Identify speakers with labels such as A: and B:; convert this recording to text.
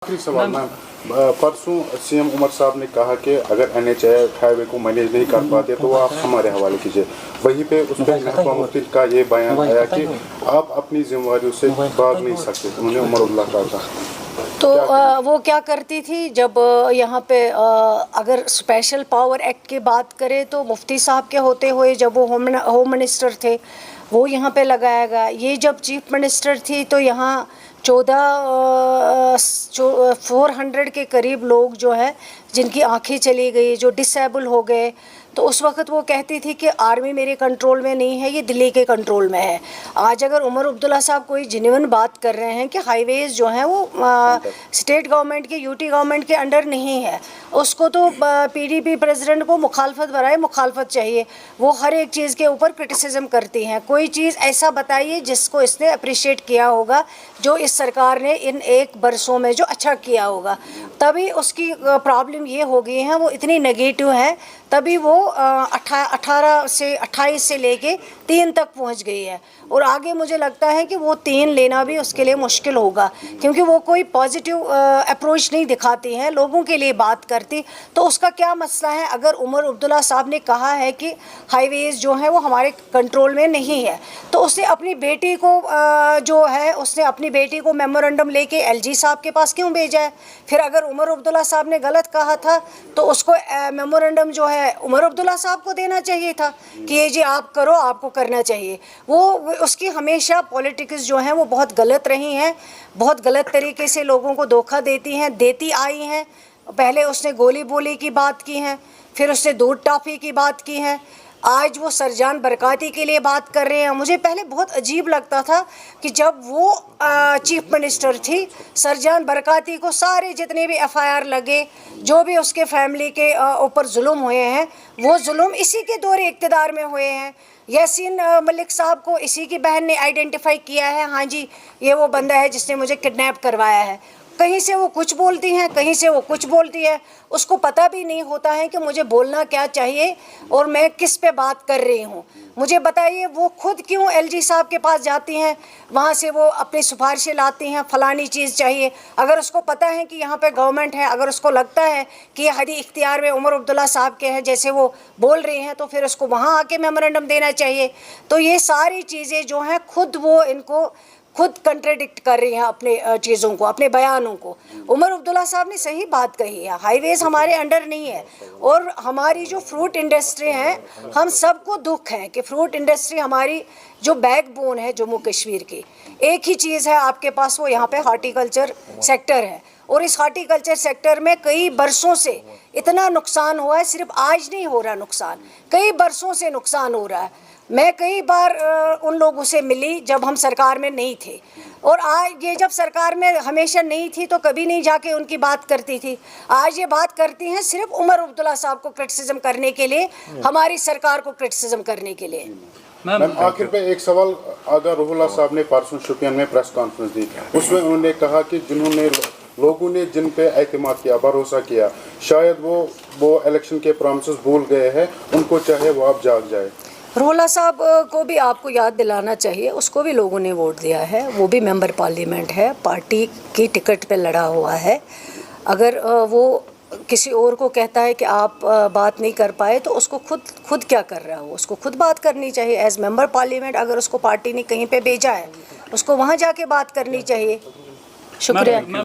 A: आखिरी सवाल मैम, परसों सीएम उमर साहब ने कहा कि अगर एनएचए हाईवे को मैनेज नहीं कर पाते तो आप हमारे हवाले कीजिए। वहीं पे उस पर महबूबा मुफ्ती का ये बयान आया कि आप अपनी जिम्मेदारियों से भाग नहीं सकते, उन्होंने उमर अब्दुल्ला कहा।
B: तो वो क्या करती थी जब यहाँ पे अगर स्पेशल पावर एक्ट की बात करें तो मुफ्ती साहब के होते हुए जब वो होम मिनिस्टर थे वो यहाँ पे लगाया गया। ये जब चीफ मिनिस्टर थी तो यहाँ 400 के करीब लोग जो है जिनकी आंखें चली गई, जो डिसेबल हो गए, तो उस वक्त वो कहती थी कि आर्मी मेरे कंट्रोल में नहीं है, ये दिल्ली के कंट्रोल में है। आज अगर उमर अब्दुल्ला साहब कोई जेन्युइन बात कर रहे हैं कि हाईवेज़ जो हैं वो स्टेट गवर्नमेंट के यूटी गवर्नमेंट के अंडर नहीं है, उसको तो पीडीपी प्रेसिडेंट को मुखालफत बराए मुखालफत चाहिए। वो हर एक चीज़ के ऊपर क्रिटिसिज्म करती हैं। कोई चीज़ ऐसा बताइए जिसको इसने अप्रिशिएट किया होगा, जो इस सरकार ने इन 1 बरसों में जो अच्छा किया होगा। तभी उसकी प्रॉब्लम ये हो गई है, वो इतनी नेगेटिव है, तभी वो 28 से लेके 3 तक पहुंच गई है। और आगे मुझे लगता है कि वो 3 लेना भी उसके लिए मुश्किल होगा, क्योंकि वो कोई पॉजिटिव अप्रोच नहीं दिखाती हैं, लोगों के लिए बात करती। तो उसका क्या मसला है? अगर उमर अब्दुल्ला साहब ने कहा है कि हाईवेज़ जो है वो हमारे कंट्रोल में नहीं है, तो उसने अपनी बेटी को उसने अपनी बेटी को मेमोरेंडम लेके एलजी साहब के पास क्यों भेजा है? फिर अगर उमर अब्दुल्ला साहब ने गलत कहा था तो उसको मेमोरेंडम जो है उमर अब्दुल्ला साहब को देना चाहिए था कि ये जी आप करो, आपको करना चाहिए। वो उसकी हमेशा पॉलिटिक्स जो हैं वो बहुत गलत रही हैं, बहुत गलत तरीके से लोगों को धोखा देती आई हैं। पहले उसने गोली बोली की बात की है, फिर उसने दूध टॉफ़ी की बात की है, आज वो सरजान बरकाती के लिए बात कर रहे हैं। मुझे पहले बहुत अजीब लगता था कि जब वो चीफ मिनिस्टर थी, सरजान बरकाती को सारे जितने भी एफआईआर लगे, जो भी उसके फैमिली के ऊपर जुल्म हुए हैं, वो जुल्म इसी के दौरे इक़्तिदार में हुए हैं। यासीन मलिक साहब को इसी की बहन ने आइडेंटिफाई किया है, हाँ जी ये वो बंदा है जिसने मुझे किडनैप करवाया है। कहीं से वो कुछ बोलती हैं, कहीं से वो कुछ बोलती है। उसको पता भी नहीं होता है कि मुझे बोलना क्या चाहिए और मैं किस पे बात कर रही हूँ। मुझे बताइए वो खुद क्यों एलजी साहब के पास जाती हैं, वहाँ से वो अपनी सिफारिशें लाती हैं, फलानी चीज़ चाहिए। अगर उसको पता है कि यहाँ पे गवर्नमेंट है, अगर उसको लगता है कि ये हदी इख्तियार में उमर अब्दुल्ला साहब के हैं जैसे वो बोल रही हैं, तो फिर उसको वहाँ आके मेमोरेंडम देना चाहिए। तो ये सारी चीज़ें जो हैं खुद कंट्राडिक्ट कर रही हैं अपने चीज़ों को, अपने बयानों को। उमर अब्दुल्ला साहब ने सही बात कही है, हाईवेज़ हमारे अंडर नहीं है। और हमारी जो फ्रूट इंडस्ट्री है, हम सबको दुख है कि फ्रूट इंडस्ट्री हमारी जो बैकबोन है जम्मू कश्मीर की, एक ही चीज़ है आपके पास, वो यहाँ पे हॉर्टिकल्चर सेक्टर है। और इस हॉर्टिकल्चर सेक्टर में कई बरसों से इतना नुकसान हुआ है, सिर्फ आज नहीं हो रहा नुकसान, कई बरसों से नुकसान हो रहा है। मैं कई बार उन लोगों से मिली जब हम सरकार में नहीं थे, और आज ये जब सरकार में हमेशा नहीं थी तो कभी नहीं जाके उनकी बात करती थी। आज ये बात करती हैं सिर्फ उमर अब्दुल्ला साहब को क्रिटिसिज्म करने के लिए, हमारी सरकार को क्रिटिसिज्म करने के लिए।
A: मैम आखिर पे एक सवाल, अगर रुहुल्लाह साहब ने परसों शोपियान में प्रेस कॉन्फ्रेंस दी, उसमें उन्होंने कहा कि लोगों ने जिन पे एतमाद किया, भरोसा किया, शायद वो इलेक्शन के प्रॉमिसेस भूल गए हैं, उनको चाहे वो आप जाग जाए।
B: रुहुल्लाह साहब को भी आपको याद दिलाना चाहिए, उसको भी लोगों ने वोट दिया है, वो भी मेंबर पार्लियामेंट है, पार्टी की टिकट पे लड़ा हुआ है। अगर वो किसी और को कहता है कि आप बात नहीं कर पाए, तो उसको खुद क्या कर रहा हो, उसको खुद बात करनी चाहिए एज मेंबर पार्लियामेंट। अगर उसको पार्टी ने कहीं पे भेजा है, उसको वहाँ जाके बात करनी चाहिए। शुक्रिया।